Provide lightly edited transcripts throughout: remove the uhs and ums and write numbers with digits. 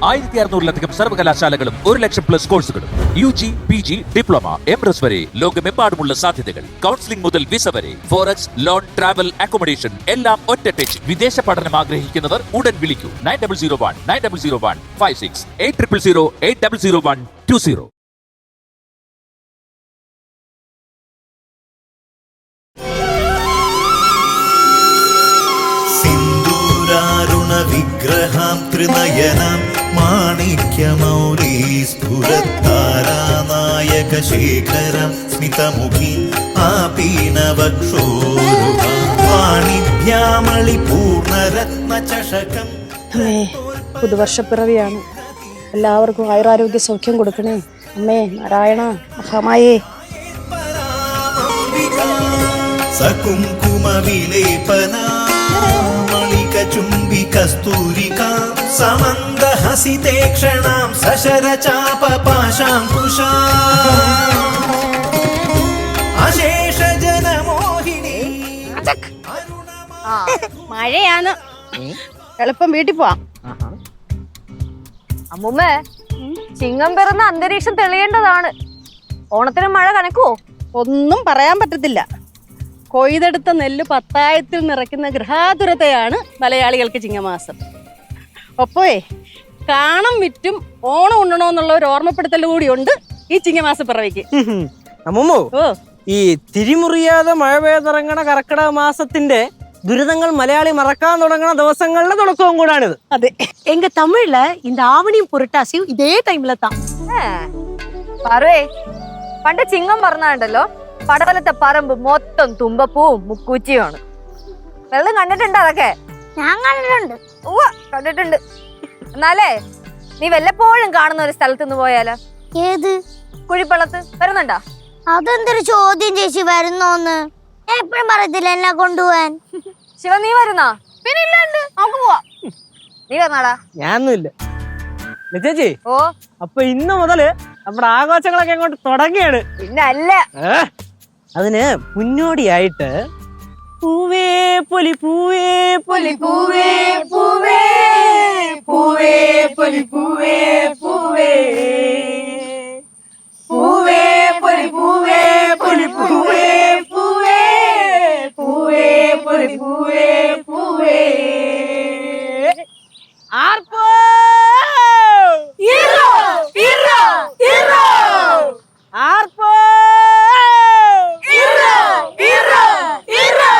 1600-ലധികം സർവകലാശാലകളും 1,00,000+ കോഴ്സുകളും UG, PG, diploma, MS വരെ ലോകമെമ്പാടുമുള്ള സാധ്യതകൾ. കൗൺസിലിംഗ് മുതൽ വിസ വരെ, ഫോറക്സ്, ലോൺ, ട്രാവൽ, അക്കോമഡേഷൻ എല്ലാം ഒറ്റ ടച്ച്. വിദേശ പഠനം ആഗ്രഹിക്കുന്നവർ ഉടൻ വിളിക്കൂ 9001 56 8008000120. വിഗ്രഹം ത്രിനയനം മാണിക്യമൗലി സ്ഫുരത്താരാനായക ശേഖരം സ്മിതമുഖി ആപീനവക്ഷോരുവാണിഭ്യാമളി പൂർണ്ണരത്ന ചഷകം. പുതുവർഷപ്പിറവിയാണ്. എല്ലാവർക്കും ആയുരാരോഗ്യ സൗഖ്യം കൊടുക്കണേ അമ്മേ. നാരായണ മഹാമായേ. സകുങ്കുമ വിലേപന ചുംബി കസ്തൂരികാ സമന്ദഹസിതേ ക്ഷണാം സശരചാപ പാശാങ്കുശാ അശേഷ ജനമോഹിനി. മഴയാണ്, എളുപ്പം വീട്ടിൽ പോവാം. അമ്മുമ്മ, ചിങ്ങം പിറന്ന അന്തരീക്ഷം തെളിയേണ്ടതാണ്. ഓണത്തിന് മഴ കനക്കുവോ? ഒന്നും പറയാൻ പറ്റത്തില്ല. കൊയ്തെടുത്ത നെല്ല് പത്തായത്തിൽ നിറയ്ക്കുന്ന ഗൃഹാതുരതയാണ് മലയാളികൾക്ക് ചിങ്ങമാസം. ഒപ്പോഴേ കാണം വിറ്റും ഓണം ഉണ്ണണോന്നുള്ള ഒരു ഓർമ്മപ്പെടുത്തൽ കൂടിയുണ്ട് ഈ ചിങ്ങമാസ പിറവിക്ക്. അമ്മൂമ്മോ, ഈ തിരിമുറിയാതെ മഴ പെയ്തിറങ്ങണ കർക്കിടക മാസത്തിന്റെ ദുരിതങ്ങൾ മലയാളി മറക്കാൻ തുടങ്ങുന്ന ദിവസങ്ങളുടെ തുടക്കവും കൂടാണിത്. അതെ, எங்க தமிழ்ல இந்த ஆவணியும் புரட்டாசியும் இதே டைம்ல தான். പറയേ, പണ്ട് ചിങ്ങം പറഞ്ഞാണ്ടല്ലോ പടവലത്തെ പറമ്പ് മൊത്തം തുമ്പപ്പൂവും മുക്കൂച്ചിയുമാണ്. വെള്ളം കണ്ടിട്ടുണ്ട് അതൊക്കെ? ഞാൻ കണ്ടിട്ടുണ്ട്. കണ്ടിട്ടുണ്ട്. എന്നാലേ നീ വല്ലപ്പോഴും കാണുന്ന ഒരു സ്ഥലത്ത് നിന്ന് പോയാലോ? ഏത്? കുഴിപ്പള്ളത്ത്. വരുന്നുണ്ടോ? അതെന്തൊരു ചോദ്യം ചേച്ചി, വരുന്നോന്ന് ഞാൻ എപ്പോഴും പറയത്തില്ല എന്നെ കൊണ്ടുപോവാൻ. ശിവ, നീ വരുന്നാ? പിന്നെ ഇല്ലാണ്ട് നമുക്ക് പോവാ. നീ വന്നാടാ? ഞാനൊന്നുമില്ല ചേച്ചി. ഓ, അപ്പൊ ഇന്ന് മുതല് നമ്മുടെ ആഘോഷങ്ങളൊക്കെ അങ്ങോട്ട് തുടങ്ങിയാണ്. പിന്നെ അല്ല, അതിന് മുന്നോടിയായിട്ട് പൂവേ പൊലി പൂവേ പൊലി പൂവേ പൂവേ പൂവേ പൊലി പൂവേ പൂവേ പൂവേ പൊലി പൂവേ പൊലി പൂവേ പൂവേ പൂവേ പൊലി പൂവേ പൂവേ ആർപ്പോ ഹീറോ ഹീറോ ഹീറോ ആർപ്പോ ഹീറോ ഹീറോ ഹീറോ.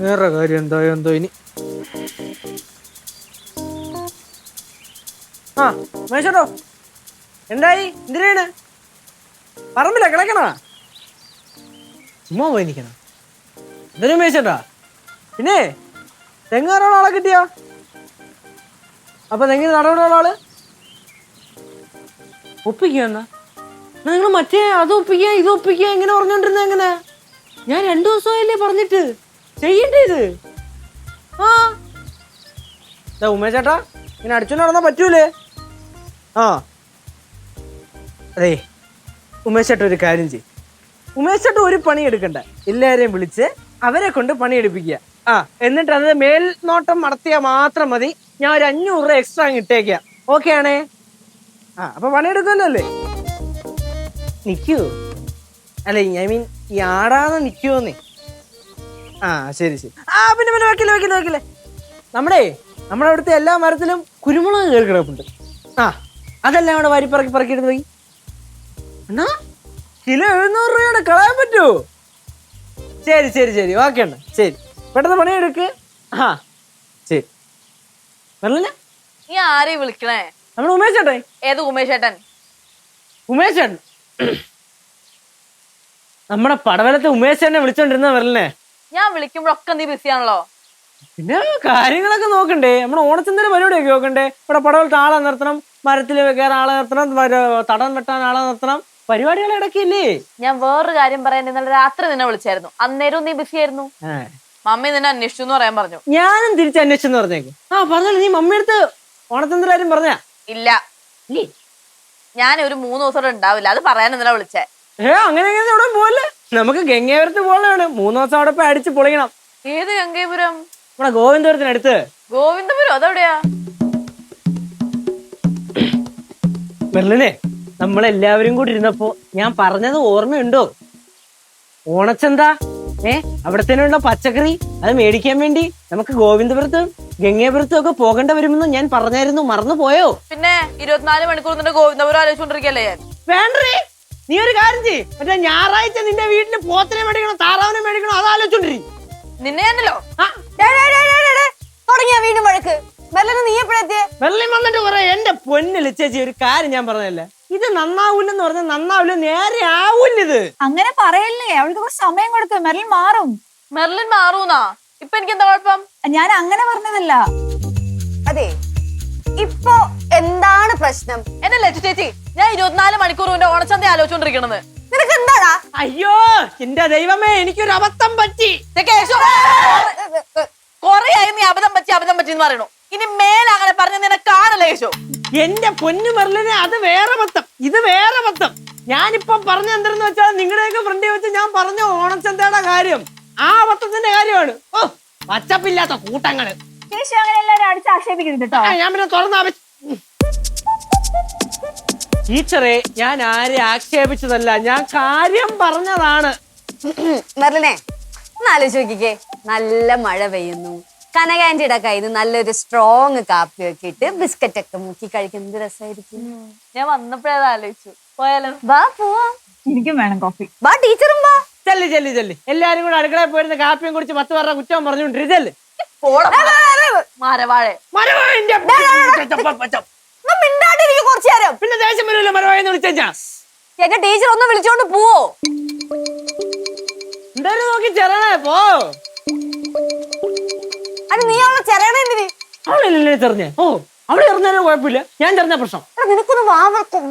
വേറെ കാര്യം എന്തോ ഇനി. ആ മേശോട്ടോ, എന്തായി? എന്തിനാണ് പറമ്പില്ല കിടക്കണ? ചുമ്മാ പോയി നിൽക്കണ എന്തിനും മേശോട്ടാ? പിന്നെ തെങ്ങാറോളം ആളെ കിട്ടിയോ? അപ്പൊ തെങ്ങിന് നടപടിയുള്ള ആള് ഒപ്പിക്കുന്ന നിങ്ങൾ മറ്റേ അത് ഒപ്പിക്കുക ഇത് ഒപ്പിക്കുക എങ്ങനെ പറഞ്ഞോണ്ടിരുന്ന? എങ്ങനെ? ഞാൻ 2 ദിവസമായില്ലേ പറഞ്ഞിട്ട് ചെയ്യണ്ടേ ഇത്? ആ ഉമേശേട്ടാ, ഇങ്ങനെ അടിച്ചു നടന്നാ പറ്റൂലേ? ആ അതെ, ഉമേഷേട്ടൻ ഒരു കാര്യം ചെയ്യും. ഉമേഷേട്ടൻ ഒരു പണി എടുക്കണ്ട, എല്ലാരെയും വിളിച്ച് അവരെ കൊണ്ട് പണിയെടുപ്പിക്കുക. എന്നിട്ട് അത് മേൽനോട്ടം നടത്തിയാൽ മാത്രം മതി. ഞാൻ ഒരു 500 രൂപ എക്സ്ട്രാ ഇട്ടേക്കാം. ഓക്കെ ആണേ? അപ്പൊ പണിയെടുക്കുമല്ലോ അല്ലേ? നിക്കൂ അല്ല, ഐ മീൻ ഈ ആടാതെ നിക്കുവോന്നേ. ശരി. പിന്നെ വെക്കില്ലേ. നമ്മുടെ അവിടുത്തെ എല്ലാ മരത്തിലും കുരുമുളക് കയറി കിടപ്പുണ്ട്. അതെല്ലാം അവിടെ പറക്കിയിട്ട് പോയി. അണ്ണാ കിലോ 700 രൂപയുടെ കളയാൻ പറ്റുമോ? ശരി ഓക്കെ അണ്ണ, ശരി. പെട്ടെന്ന് പണിയെടുക്ക്. ശരി. പറഞ്ഞ നീ ആരെയും വിളിക്കണേ? നമ്മുടെ ഉമേഷേട്ടൻ. ഏത് ഉമേഷേട്ടൻ? ഉമേഷേട്ടൻ നമ്മുടെ പടവലത്തെ ഉമേഷേട്ടനെ വിളിച്ചോണ്ടിരുന്ന പറഞ്ഞേ. ഞാൻ വിളിക്കുമ്പോഴൊക്കെ നീ ബിസിയാണല്ലോ. പിന്നെ കാര്യങ്ങളൊക്കെ നോക്കണ്ടേ? നമ്മുടെ ഓണച്ചന്തയുടെ പരിപാടിയൊക്കെ നോക്കണ്ടേ? ഇവിടെ പടവലത്തെ ആളെ നിർത്തണം, മരത്തിൽ കയറാൻ ആളെ നിർത്തണം, തടം വെട്ടാൻ ആളെ നിർത്തണം, പരിപാടികൾ ഇടയ്ക്കില്ലേ? ഞാൻ വേറൊരു കാര്യം പറയാൻ ഇന്നലെ രാത്രി നിന്നെ വിളിച്ചായിരുന്നു. അന്നേരവും നീ ബിസി ആയിരുന്നു. മമ്മി നിന്നെ അന്വേഷിച്ചു എന്ന് പറയാൻ പറഞ്ഞു. ഞാനും തിരിച്ച് അന്വേഷിച്ചെന്ന് പറഞ്ഞേക്ക്. പറഞ്ഞല്ലോ, നീ മമ്മിയെടുത്ത് ഓണച്ചന്തയുടെ കാര്യം പറഞ്ഞാ? ഇല്ല, ഞാൻ ഒരു 3 ദിവസം ഉണ്ടാവില്ല, അത് പറയാൻ ഇന്നലെ വിളിച്ചേ. അങ്ങനെ അവിടെ പോലെ നമുക്ക് ഗംഗാപുരത്ത് പോകണമാണ്. 3 ദിവസം അവിടെ പോയി അടിച്ച് പൊളിക്കണം. ഏത് ഗംഗാപുരം? നമ്മുടെ ഗോവിന്ദപുരത്തിനടുത്ത്. ഗോവിന്ദപുരം അതെവിടെയാ? മെർലിനെ, നമ്മളെല്ലാവരും കൂടി ഇരുന്നപ്പോ ഞാൻ പറഞ്ഞത് ഓർമ്മയുണ്ടോ? ഓണച്ചന്ത അവിടെ തന്നെയുള്ള പച്ചക്കറി അത് മേടിക്കാൻ വേണ്ടി നമുക്ക് ഗോവിന്ദപുരത്തും ഗംഗാപുരത്തും ഒക്കെ പോകേണ്ട വരുമെന്ന് ഞാൻ പറഞ്ഞായിരുന്നു. മറന്നു പോയോ? പിന്നെ 24 മണിക്കൂർ നിന്റെ ഗോവിന്ദപുരം ആലോചിച്ചോണ്ടിരിക്കല്ലേ ഞാൻ. വേണ്ടേ, നീ ഒരു കാര്യം ചെയ്യ്. മറ്റേ ഞായറാഴ്ച നിന്റെ വീട്ടില് പോത്തിനെ മേടിക്കണോ താറാവിനെ മേടിക്കണോ അത് ആലോചിച്ചോണ്ടിരിക്കും. നിന്നെ ഞാനല്ലോ തുടങ്ങിയ വീണ്ടും വഴക്ക്. നീ എപ്പോഴെത്തിയ? വെള്ളം വന്നിട്ട് കുറെ. എന്റെ പൊന്നില് ചേച്ചി, ഒരു കാര്യം ഞാൻ പറഞ്ഞല്ലേ, ഇത് നന്നാവൂലെന്ന് പറഞ്ഞാൽ നന്നാവില്ല, നേരെ ആവൂല്ലിത്. അങ്ങനെ പറയല്ലേ, അവൾക്ക് കുറച്ച് സമയം കൊടുക്ക. മെർലിൻ മാറും. മെർലിൻ മാറൂന്നാ? ഇപ്പൊ എനിക്ക് എന്താ കുഴപ്പം? ഞാൻ അങ്ങനെ പറഞ്ഞതല്ല. അതെ, ഇപ്പൊ എന്താണ് പ്രശ്നം? എന്നെ ലച്ചു ചേച്ചി, ഞാൻ 24 മണിക്കൂർ എന്റെ ഓണച്ചന്ത ആലോചിച്ചോണ്ടിരിക്കണത്. നിനക്ക് എന്താടാ? അയ്യോ എന്റെ ദൈവമേ, എനിക്കൊരു അബദ്ധം പറ്റി. കൊറേയായി നീ അബദ്ധം പറ്റി എന്ന് പറയണു. ഇനി മേലങ്ങനെ പറഞ്ഞ നിന്നെ കാണല്ലേ യേശോ? എന്റെ പൊന്നു മെർലിനെ, അത് വേറെ ബദ്ധം, ഇത് വേറെ ബദ്ധം. ഞാനിപ്പം പറഞ്ഞ എന്തെന്ന് വെച്ചാൽ നിങ്ങളുടെയൊക്കെ ഫ്രണ്ടിൽ വെച്ച് ഞാൻ പറഞ്ഞ ഓണച്ചന്തയുടെ കാര്യം, ആ ബദ്ധത്തിന്റെ കാര്യമാണ്. പച്ചപ്പില്ലാത്ത കൂട്ടങ്ങള്. ചേച്ചി അങ്ങനെ എല്ലാരും അടിച്ച് ആക്ഷേപിക്കരുത് കേട്ടോ. ഞാൻ പിന്നെ തുറന്ന ടീച്ചറെ, ഞാൻ ആരെ ആക്ഷേപിച്ചതല്ല, ഞാൻ കാര്യം പറഞ്ഞതാണ്. മെർലിനെ, ഒന്ന് ആലോചിച്ച് നോക്കിക്കേ. നല്ല മഴ പെയ്യുന്നു, കനകാന്റിയുടെ കയ്യിൽ നിന്ന് നല്ലൊരു സ്ട്രോങ് കാപ്പി ഒക്കെ ഇട്ട് ബിസ്ക്കറ്റ് ഒക്കെ മുക്കി കഴിക്കുന്നത് രസമായിരിക്കും. ഞാൻ വന്നപ്പോഴേ ആലോചിച്ചു. പോയാലോ? വാ പോവാം. എനിക്കും വേണം കോഫി. വാ ടീച്ചറും വാ. ചെല്ലി എല്ലാരും കൂടെ അടുക്കളയിൽ പോയിരുന്ന കാപ്പിയും കുടിച്ച് 10 പേരുടെ കുറ്റം പറഞ്ഞുകൊണ്ടിരിച്ചല്ലേ. കുറച്ചു നേരം പിന്നെ ദേഷ്യം വരുമല്ലോ മരവായെന്ന് വിളിച്ചാ. എന്റെ ടീച്ചർ ഒന്ന് വിളിച്ചോണ്ട് പോവോ? എന്തായാലും നോക്കി ചെറണേ പോ. അത് നീ അവളെ ചെറയണ എന്തിന്? അവളല്ലേ ചെറിഞ്ഞേ? അവള് ചെറിഞ്ഞാലും കുഴപ്പമില്ല, ഞാൻ ചെറിഞ്ഞ പ്രശ്നം. നിനക്കൊന്ന്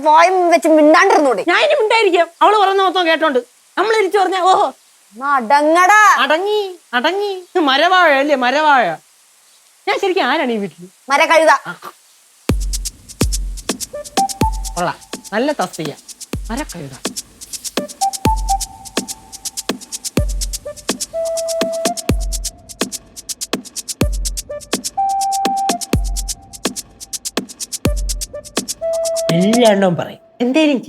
വായ വെച്ച് മിണ്ടാണ്ടിരുന്നോടെ. ഞാൻ ഇനി മിണ്ടായിരിക്കാം. അവള് പറയുന്ന മൊത്തം കേട്ടോണ്ട് നമ്മൾ ഇരിച്ചു പറഞ്ഞ ഓഹോ അടങ്ങടാ. അടങ്ങി മരവാഴ അല്ലേ, മരവാഴ. ഞാൻ ശരിക്കും ആരാണ് ഈ വീട്ടില്? മരക്കഴുത. കൊള്ളാം, നല്ല തസ്തിക, മരക്കഴുത. എല്ലാണ്ണവും പറയും എന്തേലും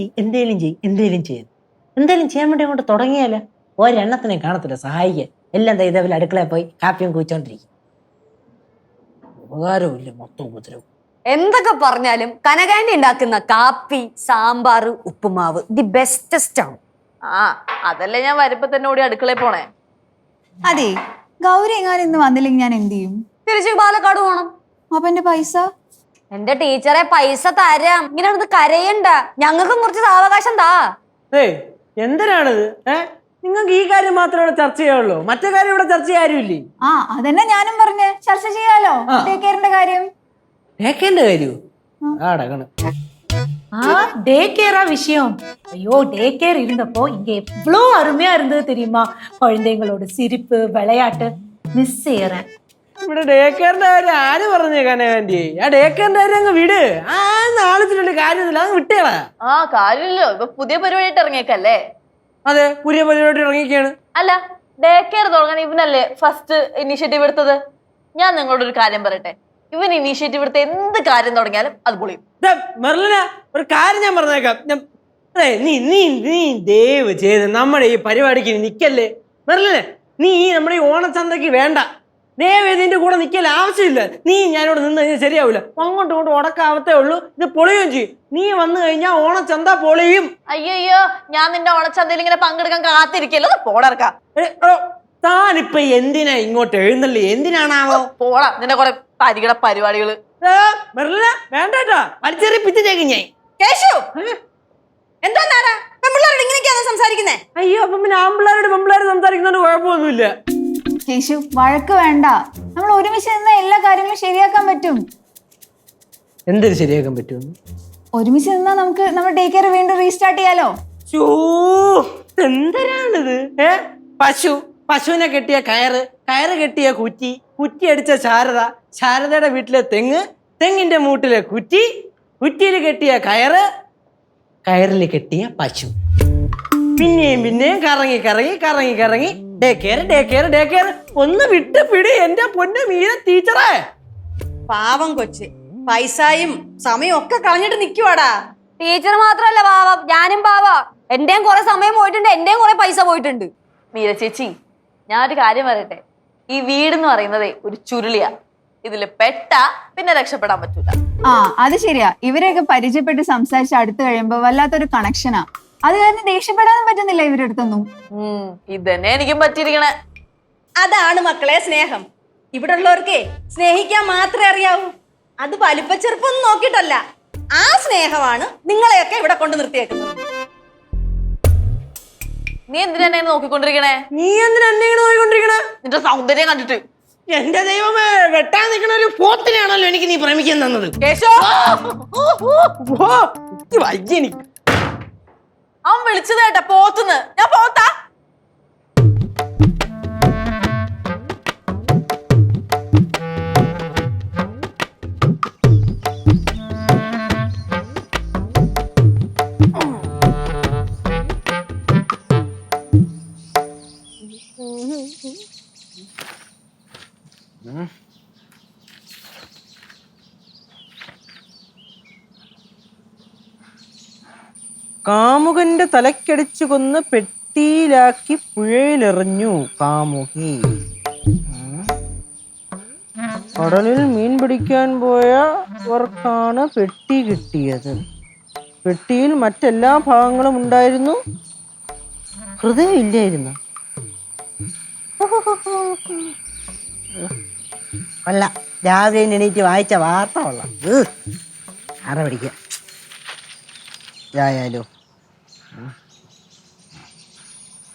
ചെയ്യാൻ വേണ്ടി അങ്ങോട്ട് തുടങ്ങിയാലോ ഒരെണ്ണത്തിനെ കാണത്തില്ല സഹായിക്കാൻ. എല്ലാം ഇതേപോലെ അടുക്കളയിൽ പോയി കാപ്പിയും കുഴിച്ചോണ്ടിരിക്കും. ഉപകാരവും ഇല്ല, മൊത്തം ഉപദ്രവം. എന്തൊക്കെ പറഞ്ഞാലും കനകാന്റി ഉണ്ടാക്കുന്ന കാപ്പി, സാമ്പാർ, ഉപ്പുമാവ് ദി ബെസ്റ്റസ്റ്റ് ആണ്. അതല്ലേ ഞാൻ വരുമ്പോ തന്നെ ഓടി അടുക്കളയിൽ പോണേ. അതെ, ഗൗരി എങ്ങാനും ഇന്ന് വന്നില്ലെങ്കിൽ ഞാൻ എന്ത് ചെയ്യും? തിരിച്ചു പാലക്കാട് പോണം. അപ്പൊ എന്റെ പൈസ? എന്റെ ടീച്ചറെ പൈസ തരാം, ഇങ്ങനെ അടുത്ത് കരയണ്ട. ഞങ്ങൾക്കും കുറച്ച് സാവകാശം താ. എന്തിനാണിത്? നിങ്ങൾക്ക് ഈ കാര്യം മാത്രമേ ചർച്ച ചെയ്യാവുള്ളൂ, മറ്റേ കാര്യം ഇവിടെ ചർച്ച ചെയ്യാരുമില്ലേ? അതന്നെ ഞാനും പറഞ്ഞ് ചർച്ച ചെയ്യാലോ. ഡേ കെയറിന്റെ കാര്യം. ഡേ കെയറിന്റെ കാര്യമോ? டே கேரா விஷயம். ஐயோ, டே கேர் இருந்தப்போ இங்க எவ்வளவு அருமையா இருந்தது தெரியுமா? குழந்தைங்களோட சிரிப்பு, விளையாட்டு மிஸ் செய்யறேன். ഇവിടെ ഡേ കെയറിന്റെ കാര്യം ആര് പറഞ്ഞു കനകാന്റി? ആ ഡേ കെയറിന്റെ കാര്യം അങ്ങ് വിട്. ആ നാളത്തിലുള്ള കാര്യമൊന്നുമില്ല, അങ്ങ് വിട്ടേളാ. ആ കാര്യമില്ലല്ലോ, ഇപ്പൊ പുതിയ പരിപാടിയായിട്ട് ഇറങ്ങിയേക്കല്ലേ? അതെ, പുതിയ പരിപാടി ഇറങ്ങിയൊക്കെയാണ്. അല്ല, ഡേ കെയർ തുടങ്ങാൻ ഇവനല്ലേ ഫസ്റ്റ് ഇനീഷ്യേറ്റീവ് എടുത്തത്? ഞാൻ നിങ്ങളോട് ഒരു കാര്യം പറയട്ടെ, ഇവൻ ഇനീഷ്യേറ്റീവ് എടുത്ത എന്ത് കാര്യം തുടങ്ങിയാലും അത് പൊളിയും. മെർലിന, ഒരു കാര്യം ഞാൻ പറഞ്ഞേക്കാം. നീ നീ നീ ദയവ് ചെയ്ത് നമ്മുടെ ഈ പരിപാടിക്ക് നിക്കല്ലേ മെർലിനെ. നീ നമ്മുടെ ഈ ഓണച്ചന്തയ്ക്ക് വേണ്ട. ദയവ് ഇതിന്റെ കൂടെ നിക്കല്ല, ആവശ്യമില്ല. നീ ഞാനിവിടെ നിന്ന് കഴിഞ്ഞാൽ ശരിയാവില്ല. അങ്ങോട്ടും ഇങ്ങോട്ടും ഉടക്കാവത്തേ ഉള്ളൂ, ഇത് പൊളിയും ചെയ്യും. നീ വന്നു കഴിഞ്ഞാൽ ഓണച്ചന്ത പൊളിയും. അയ്യോ, ഞാൻ നിന്റെ ഓണച്ചന്തയിൽ ഇങ്ങനെ പങ്കെടുക്കാൻ കാത്തിരിക്കല്ലോ, പോടർക്ക. താനിപ്പൊ എന്തിനാ ഇങ്ങോട്ട് എഴുന്നള്ളി? എന്തിനാണാവോ? പോടാ, നിന്റെ കുറെ പരിഗണ പരിപാടികള്. മെർലിന വേണ്ടട്ടാ, വലിച്ചെറിയിപ്പിച്ചേക്കും ഞാൻ. കേശു, എന്തോന്നാടാ പെമ്പിള്ളേരോട് ഇങ്ങനെയൊക്കെയാണോ സംസാരിക്കുന്നേ? അയ്യോ, അപ്പം പിന്നെ ആമ്പിള്ളേരോട് പെമ്പിള്ളേര് സംസാരിക്കുന്നോണ്ട് കുഴപ്പമൊന്നുമില്ല. കേശു, വഴക്ക് വേണ്ട. നമ്മൾ ഒരുമിച്ച് നിന്ന എല്ലാ കാര്യങ്ങളും ശരിയാക്കാൻ പറ്റും. എന്തൊരു ശരിയാക്കാൻ പറ്റും? ഒരുമിച്ച് നിന്നാ നമുക്ക് നമ്മുടെ ഡേ കെയർ വീണ്ടും റീസ്റ്റാർട്ട് ചെയ്യാലോ. എന്തരാണിത്? പശുവിനെ കെട്ടിയ കയറ് കെട്ടിയ കുറ്റി അടിച്ച ശാരദയുടെ വീട്ടിലെ തെങ്ങിന്റെ മൂട്ടിലെ കുറ്റിയിൽ കെട്ടിയ കയറിൽ കെട്ടിയ പശു. പിന്നെയും കറങ്ങി ഡേ കെയർ. ഒന്ന് വിട്ട് പിടി എന്റെ പൊന്നു മീര ടീച്ചറേ. പാവം കൊച്ച് പൈസയും സമയം ഒക്കെ കളഞ്ഞിട്ട് നിക്കുവാടാ. ടീച്ചർ മാത്രല്ല പാവം, ഞാനും പാവാ. എന്റെയും കുറെ സമയം പോയിട്ടുണ്ട്, എന്റെയും കുറെ പൈസ പോയിട്ടുണ്ട്. മീര ചേച്ചി, ഞാനൊരു കാര്യം പറയട്ടെ, ഈ വീടെന്ന് പറയുന്നതേ ഒരു ചുരുളിയാ. ഇതില് പെട്ടാ പിന്നെ രക്ഷപ്പെടാൻ പറ്റൂല. ആ, അത് ശരിയാ. ഇവരെയൊക്കെ പരിചയപ്പെട്ട് സംസാരിച്ച് അടുത്ത് കഴിയുമ്പോ വല്ലാത്തൊരു കണക്ഷനാ. അത് കാരണം ദേഷ്യപ്പെടാനും പറ്റുന്നില്ല ഇവരുടെ അടുത്തൊന്നും. ഇതന്നെ എനിക്കും പറ്റിയിരിക്കണേ. അതാണ് മക്കളെ സ്നേഹം. ഇവിടെ ഉള്ളവർക്കേ സ്നേഹിക്കാൻ മാത്രമേ അറിയാവൂ. അത് വലിപ്പച്ചെറുപ്പൊന്നും നോക്കിയിട്ടല്ല. ആ സ്നേഹമാണ് നിങ്ങളെയൊക്കെ ഇവിടെ കൊണ്ട് നിർത്തിയേക്കുന്നത്. നീ എന്തിനാ എന്നെ നോക്കിക്കൊണ്ടിരിക്കണേ? നീ എന്തിനാ എന്നെ നോക്കിക്കൊണ്ടിരിക്കണേ? നിന്റെ സൗന്ദര്യം കണ്ടിട്ട്. എന്റെ ദൈവമേ, വെട്ടാൻ നിൽക്കുന്ന ഒരു പോത്തിനാണല്ലോ എനിക്ക് നീ പ്രേമിക്കാൻ തന്നത്. അവൻ വിളിച്ചത് കേട്ടാ പോത്തുന്ന്. ഞാൻ പോത്താ? കാമുകന്റെ തലക്കടിച്ചു കൊന്ന് പെട്ടിയിലാക്കി പുഴയിലെറിഞ്ഞു കാമുകി. കടലിൽ മീൻ പിടിക്കാൻ പോയവർക്കാണ് പെട്ടി കിട്ടിയത്. പെട്ടിയിൽ മറ്റെല്ലാ ഭാഗങ്ങളും ഉണ്ടായിരുന്നു, ഹൃദയം ഇല്ലായിരുന്നു. അല്ല, രാവിലെ എണീറ്റ് വായിച്ച വാർത്ത കൊള്ളാം. അറ പിടിക്കാം യായാലോ.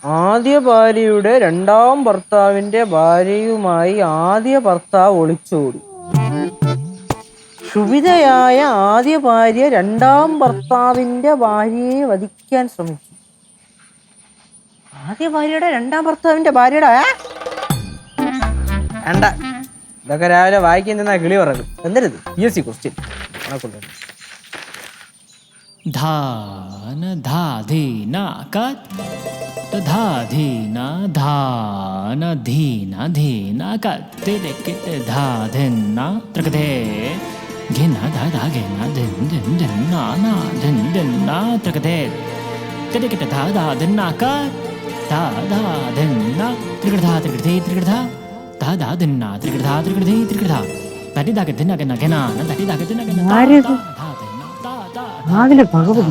ആദ്യ ഭാര്യയുടെ രണ്ടാം ഭർത്താവിന്റെ ഭാര്യയുമായി ആദ്യ ഭർത്താവ് ഒളിച്ചോടി. ക്ഷുഭിതയായ ആദ്യ ഭാര്യ രണ്ടാം ഭർത്താവിന്റെ ഭാര്യയെ വധിക്കാൻ ശ്രമിച്ചു. ആദ്യ ഭാര്യയുടെ രണ്ടാം ഭർത്താവിന്റെ ഭാര്യയുടെ വേണ്ട, ഇതൊക്കെ രാവിലെ വായിക്കുന്ന കിളി പറയും. എന്തരുത് PSC ക്വസ്റ്റ്യൻ धान धाधीना कत धाधीना धान धीना धीना कत तेरे कित धाधिना त्रकदे घिना धा घिना दिन दिन दिन ना ना दिन दिन ना त्रकदे तेरे कित धा दिना कत धा दिना त्रिकड़ा धा दिना त्रिकड़ा तटी धा दिना गना गना तटी धा दिना गना അതിലെ ഭഗവതി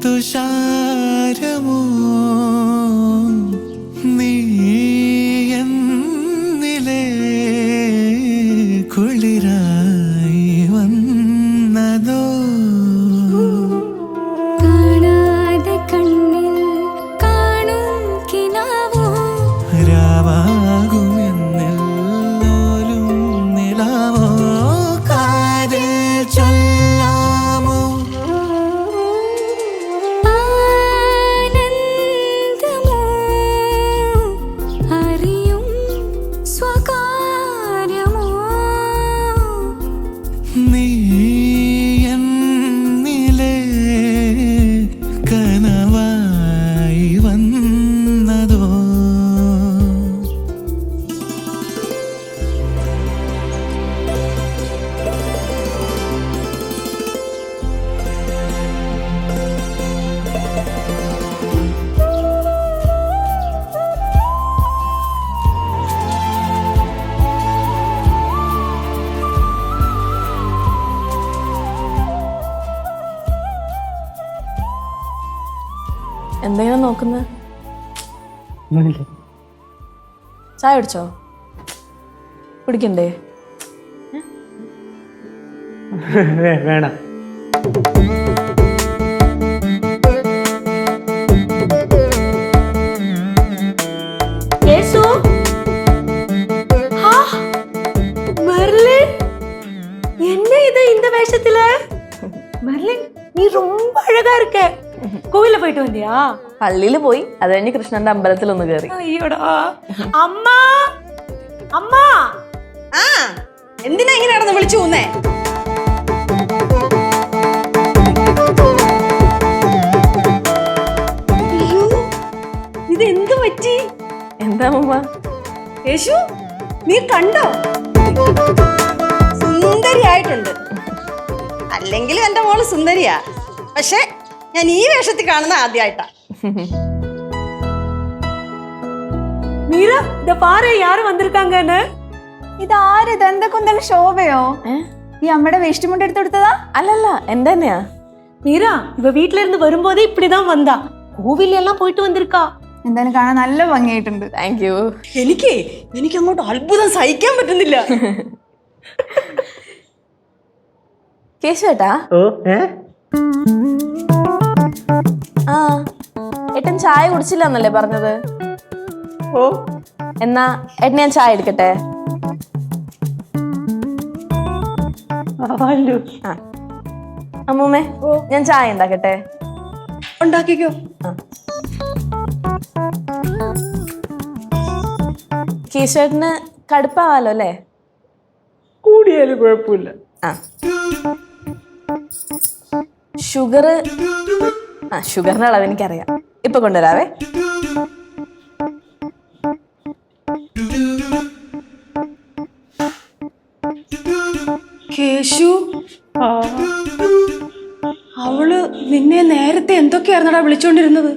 തുഷാരമോ നീ എന്തെങ്കിലും നോക്കുന്നത്? ചായ കുടിച്ചോ? കുടിക്കണ്ടേ? വേണം. கேசு மெர்லின், என்ன இது இந்த வேஷத்துல? மெர்லின், நீ ரொம்ப அழகா இருக்க. கோவில்ல போயிட்டு வந்தியா? പള്ളിയിൽ പോയി, അത് കഴിഞ്ഞ് കൃഷ്ണന്റെ അമ്പലത്തിൽ ഒന്ന് കയറി. അയ്യോടാ. അമ്മാ, അമ്മാ. ആ എന്തിനാ ഇങ്ങനെ നടന്ന് വിളിച്ചു പോന്നേ? അയ്യോ, ഇത് എന്ത് പറ്റി? എന്താ അമ്മ? യേശു, നീ കണ്ടോ? സുന്ദരിയായിട്ടുണ്ട്. അല്ലെങ്കിലും എന്റെ മോള് സുന്ദരിയാ. പക്ഷെ ഞാൻ ഈ വേഷത്തിൽ കാണുന്ന ആദ്യമായിട്ടാ. மீரா, இத பாரு, யாரு வந்திருக்காங்கன்னு. ഇതാര്? ഇതെന്തൊക്കെ എന്തെങ്കിലും ശോഭയോ? ഈ അമ്മയുടെ വേസ്റ്റ് മുണ്ട് എടുത്ത് കൊടുത്തതാ? അല്ലല്ല, എന്റെ തന്നെയാ. மீரா, இவ வீட்ல இருந்து வரும்போதே இப்படிதான் வந்தா. கோவில் எல்லாம் போயிட்டு வந்திருக்கா. എന്തായാലും കാണാൻ നല്ല ഭംഗിയായിട്ടുണ്ട്. Thank you. എനിക്ക് അങ്ങോട്ട് അത്ഭുതം സഹിക്കാൻ പറ്റുന്നില്ല. കേശുവേട്ടാ, ഓ, ആ ഏട്ടൻ ചായ കുടിച്ചില്ല എന്നല്ലേ പറഞ്ഞത്? ഓ, എന്നാ ഏട്ടൻ ഞാൻ ചായ എടുക്കട്ടെ? ആ അമ്മൂമ്മേ, ഞാൻ ചായ ഉണ്ടാക്കട്ടെ? ഉണ്ടാക്കിക്കോ. കേശുവേട്ടന് കടുപ്പാവാലോ അല്ലേ? കൂടിയാലും കുഴപ്പമില്ല. ആ ഷുഗർ, ഷുഗറിന്റെ അളവ് എനിക്കറിയാം. ഇപ്പൊ കൊണ്ടുവരാവേ. കേശു, അവള് നിന്നെ നേരത്തെ എന്തൊക്കെയായിരുന്നടാ വിളിച്ചോണ്ടിരുന്നത്?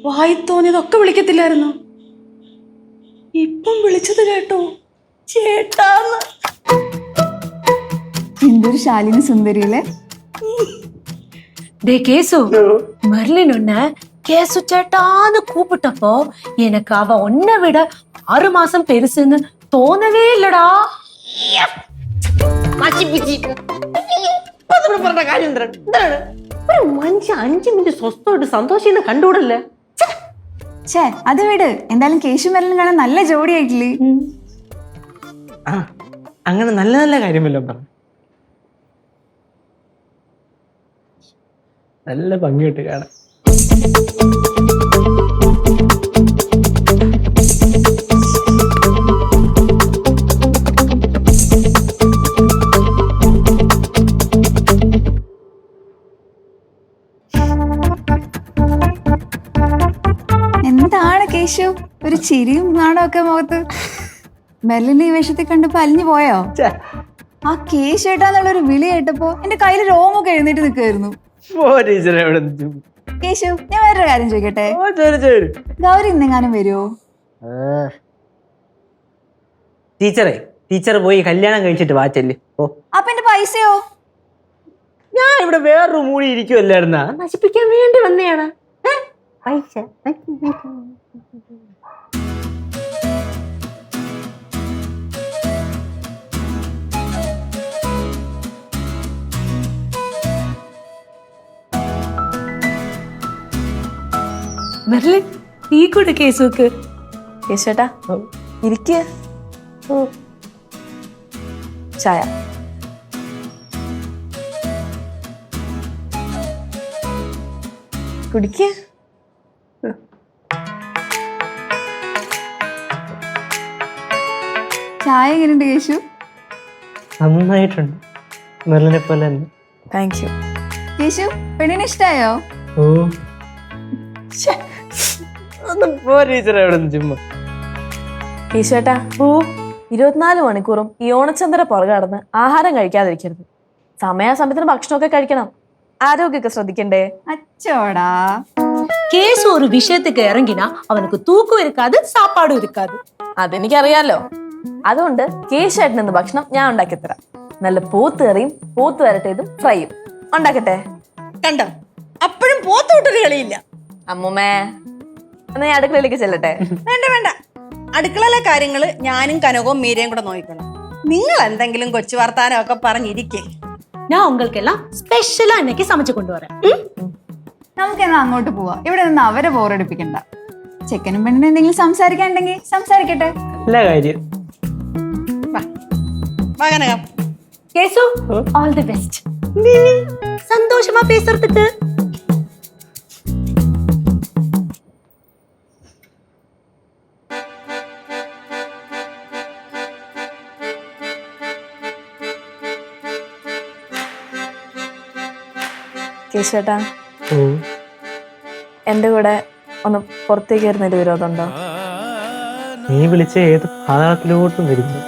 വായി തോന്നിയതൊക്കെ വിളിക്കത്തില്ലായിരുന്നു. ഇപ്പം വിളിച്ചത് കേട്ടോ, ചേട്ടാന്ന്. എന്തൊരു ശാലിനി സുന്ദരിയല്ലേ? டே கேசு, மெர்லின் உன்ன கேசு சேட்டான்னு கூப்பிட்டப்போ எனக்கு அவ உன்னை விட 6 மாசம் பெருசுன்னு തോന്നവേ ഇല്ലടാ. പറഞ്ഞ കാര്യം എന്താണ്? ഒരു മനുഷ്യ 5 മിനിറ്റ് സ്വസ്ഥമായിട്ട് സന്തോഷം കണ്ടുകൂടല്ലേ? ഛേ, അത് വിട്. എന്തായാലും കേശു മെർലിൻ കാണാൻ നല്ല ജോഡിയായിട്ടില്ലേ? ആ, അങ്ങനെ നല്ല നല്ല കാര്യമല്ലോ പറഞ്ഞു. നല്ല ഭംഗിയായിട്ട് കാണാം. എന്താണ് കേശു, ഒരു ചിരിയും നാണമൊക്കെ മുഖത്ത്? മെർലിനെ ഈ വേഷത്തിൽ കണ്ടപ്പോ അലിഞ്ഞു പോയോ? ആ കേശു ഏട്ടാന്നുള്ളൊരു വിളി കേട്ടപ്പോ എന്റെ കയ്യിൽ രോമൊക്കെ എഴുന്നേറ്റ് നിൽക്കുമായിരുന്നു. കേശു, ഞാൻ വേറൊരു കാര്യം ചോദിക്കട്ടെ? ഗൗരി ഇന്നെങ്ങാനും വരുമോ? ടീച്ചർ പോയി കല്യാണം കഴിച്ചിട്ട് വാച്ചല്ലേ. ഓ, അപ്പൊ എന്റെ പൈസയോ? ഞാൻ ഇവിടെ വേറൊരു മൂടി ഇരിക്കുവല്ലായിരുന്ന, നശിപ്പിക്കാൻ വേണ്ടി വന്നെയാണ്. പൈസ மெர்லின், டீ கொடு கேசுக்கு. കേശുവേട്ടാ, ഇരിക്ക്. ചായ. കുടിക്ക്. ചായ എങ്ങനെയുണ്ട് കേശു? നന്നായിട്ടുണ്ട്, മെർലിനെ പോലെ തന്നെ. Thank you. കേശു, പെണ്ണിനെ ഇഷ്ടായോ? ഓ, ചുമ്മാ. കേശുവേട്ടാ, 24 മണിക്കൂറും ഈ ഓണച്ചന്തര പുറകെ നടന്ന് ആഹാരം കഴിക്കാതിരിക്കരുത്. സമയാസമയത്തിന് ഭക്ഷണമൊക്കെ കഴിക്കണം. ആരോഗ്യമൊക്കെ ശ്രദ്ധിക്കണ്ടേ? അച്ചോടാ. கேசு ஒரு விஷயத்துக்கு இறங்கினா அவனுக்கு தூக்கம் இருக்காது, சாப்பாடும் இருக்காது. അതെനിക്കറിയാലോ. അതുകൊണ്ട് കേശുവേട്ടൻ ഇന്ന് ഭക്ഷണം ഞാൻ ഉണ്ടാക്കി തരാം. നല്ല പോത്തുകറിയും പോത്ത് വരട്ടേതും ഫ്രൈയും ഉണ്ടാക്കട്ടെ? കണ്ടോ, അപ്പോഴും പോത്തോട്ടൊരു കളിയില്ല. അമ്മൂമ്മേ എന്നാ ഞാൻ അടുക്കളയിലേക്ക് ചെല്ലട്ടെ? വേണ്ട വേണ്ട, അടുക്കളയിലെ കാര്യങ്ങള് ഞാനും കനകവും മീരയും കൂടെ നോക്കണം. നിങ്ങൾ എന്തെങ്കിലും കൊച്ചു വർത്താനം ഒക്കെ പറഞ്ഞിരിക്കേ. நான் உங்களுக்கு எல்லாம் ஸ்பெஷலா இன்னைக்கு சமைச்சு கொண்டு வரேன். നമുക്കെന്നാ അങ്ങോട്ട് പോവാ. ഇവിടെ നിന്ന് അവരെ ബോറടിപ്പിക്കണ്ട. ചെക്കനും പെണ്ണിനും എന്തെങ്കിലും സംസാരിക്കാനുണ്ടെങ്കിൽ സംസാരിക്കട്ടെ. നല്ല കാര്യം. വാ Kanakam. Kesu, all the best. சந்தோஷமா பேசுறதுக்கு. കേശുവേട്ടാ, എന്റെ കൂടെ ഒന്ന് പുറത്തേക്ക് വരുന്നൊരു വിരോധമുണ്ടോ? നീ വിളിച്ച ഏത് പാതാളത്തിലോട്ടും വരുന്നു.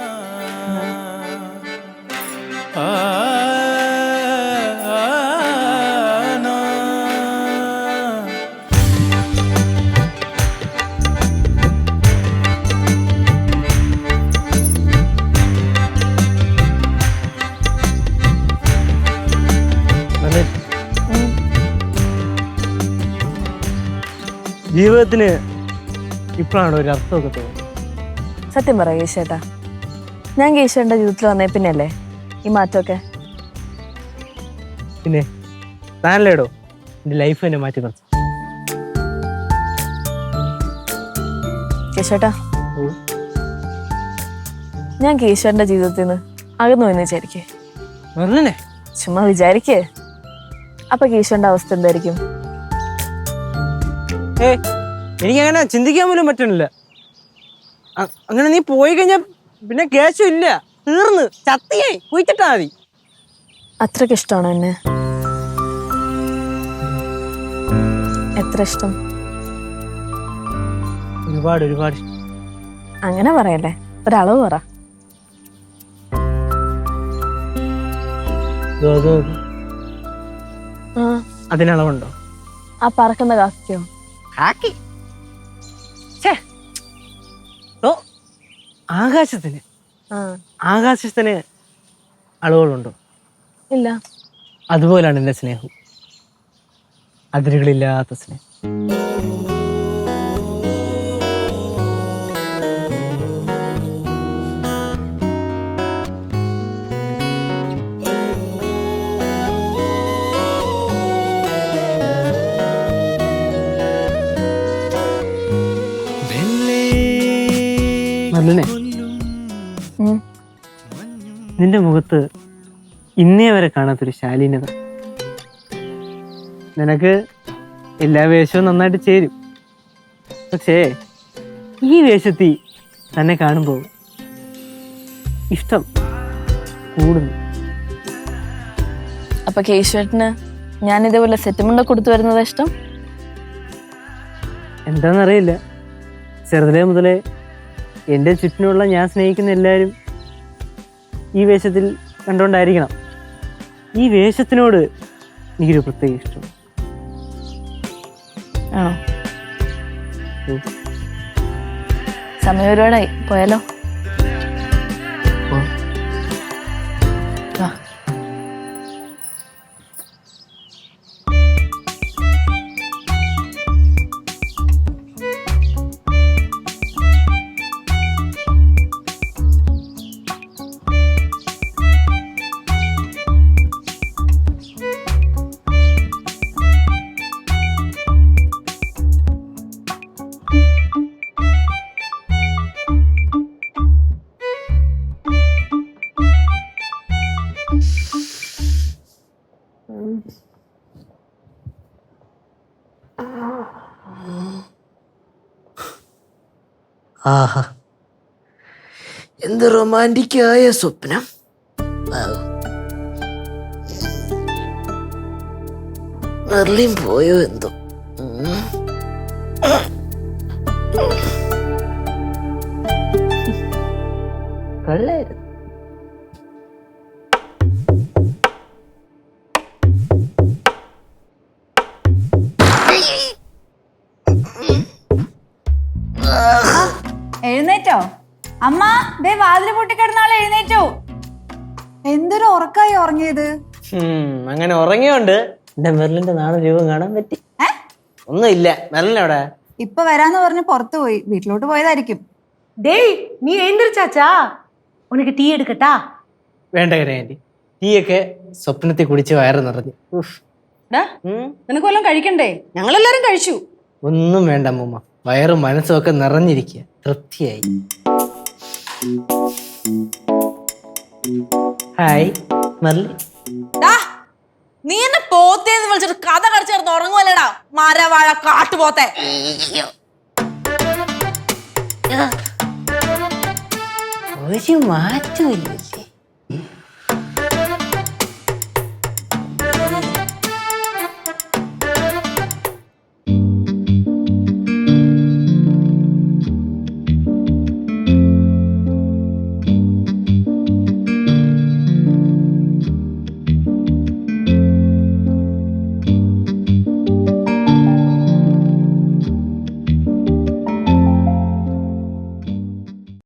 ജീവിതത്തിന് ഇപ്പോഴാണ് ഒരു അർത്ഥമൊക്കെ തോന്നുന്നത്. സത്യം പറ കേശുവേട്ടാ, ഞാൻ കേശുവേട്ടൻ്റെ ജീവിതത്തിൽ വന്നേ പിന്നെയല്ലേ ഈ മാറ്റമൊക്കെ? പിന്നെ താനല്ലേടോ എൻ്റെ ലൈഫ് തന്നെ മാറ്റി നിർത്തി. കേശുവേട്ടാ, ഞാൻ കേശുവേട്ടൻ്റെ ജീവിതത്തിൽ നിന്ന് അകന്നു എന്ന് വിചാരിക്കേ. മെർലിനെ ചുമ്മാ വിചാരിക്കേ, അപ്പൊ കേശുവേട്ടൻ്റെ അവസ്ഥ എന്തായിരിക്കും? എനിക്കങ്ങനെ ചിന്തിക്കാൻ പോലും പറ്റണില്ല. അങ്ങനെ നീ പോയി കഴിഞ്ഞാൽ പിന്നെ കേശു ഇല്ല, തീർന്ന് ചത്തിയായി കുഴിച്ചിട്ടാ മതി. അത്രയ്ക്ക് ഇഷ്ടമാണോ എന്നെ? എത്ര ഇഷ്ടം? ഒരുപാട് ഒരുപാട്. അങ്ങനെ പറയല്ലേ, ഒരളവ് പറ. അതിനളവുണ്ടോ? ആ പറക്കുന്ന കാക്കയോ? കാക്കി ആകാശത്തിന് ആകാശത്തിന് അളവുകളുണ്ടോ? ഇല്ല. അതുപോലാണ് എൻ്റെ സ്നേഹം, അതിരുകളില്ലാത്ത സ്നേഹം. മെർലിനെ, നിന്റെ മുഖത്ത് ഇന്നേ വരെ കാണാത്തൊരു ശാലീനത. നിനക്ക് എല്ലാ വേഷവും നന്നായിട്ട് ചേരും, പക്ഷേ ഈ വേഷത്തിൽ തന്നെ കാണുമ്പോൾ ഇഷ്ടം കൂടുന്നു. അപ്പൊ കേശുവേട്ടന് ഞാൻ ഇതേപോലെ സെറ്റുമുണ്ട കൊടുത്തു വരുന്നത് ഇഷ്ടം? എന്താണെന്നറിയില്ല, ചെറുതിലേ മുതലേ എൻ്റെ ചുറ്റിനുള്ള ഞാൻ സ്നേഹിക്കുന്ന എല്ലാവരും ഈ വേഷത്തിൽ കണ്ടുകൊണ്ടായിരിക്കണം. ഈ വേഷത്തിനോട് എനിക്കൊരു പ്രത്യേക ഇഷ്ടം. ആണോ? സമയം ഒരുപാടായി, പോയാലോ? ആഹാ, എന്ത് റൊമാൻറ്റിക്കായ സ്വപ്നം. മെർലിൻ പോയോ എന്തോ. കൊള്ളായിരുന്നു. എഴുന്നേറ്റോ അമ്മ? ദേ വാതില് പൊട്ടിക്കിടന്നാൾ എഴുന്നേറ്റോ? എന്തൊരു ഉറക്കായി ഉറങ്ങിയത്? അങ്ങനെ ഉറങ്ങിയോണ്ട് എന്റെ മെർലിന്റെ നാളെ രൂപം കാണാൻ പറ്റി. ഒന്നും ഇല്ല. മെർലിനെവിടെ? ഇപ്പൊ വരാന്ന് പറഞ്ഞ് പുറത്തു പോയി, വീട്ടിലോട്ട് പോയതായിരിക്കും. டேய் நீ எழுந்திருச்சாச்சா? உனக்கு டீ எடுக்கட்டா? വേണ്ട കനകാന്റി, ടീയൊക്കെ സ്വപ്നത്തിൽ കുടിച്ച് വയറ് നിറഞ്ഞു. ഉഫ്. ഡാ നിനക്ക് വല്ലതും കഴിക്കണ്ടേ? ഞങ്ങളെല്ലാരും കഴിച്ചു. ഒന്നും വേണ്ട അമ്മൂമ്മ, വയറും മനസ്സും ഒക്കെ നിറഞ്ഞിരിക്കുക, തൃപ്തിയായി. Hi Merlin. നീ എന്നെ പോത്തേന്ന് വിളിച്ചിട്ട് കഥ കടിച്ചു ചേർന്ന് ഉറങ്ങുവല്ലേടാ മരവാഴ കാട്ടുപോത്തെ. ഒരു മാറ്റമില്ല.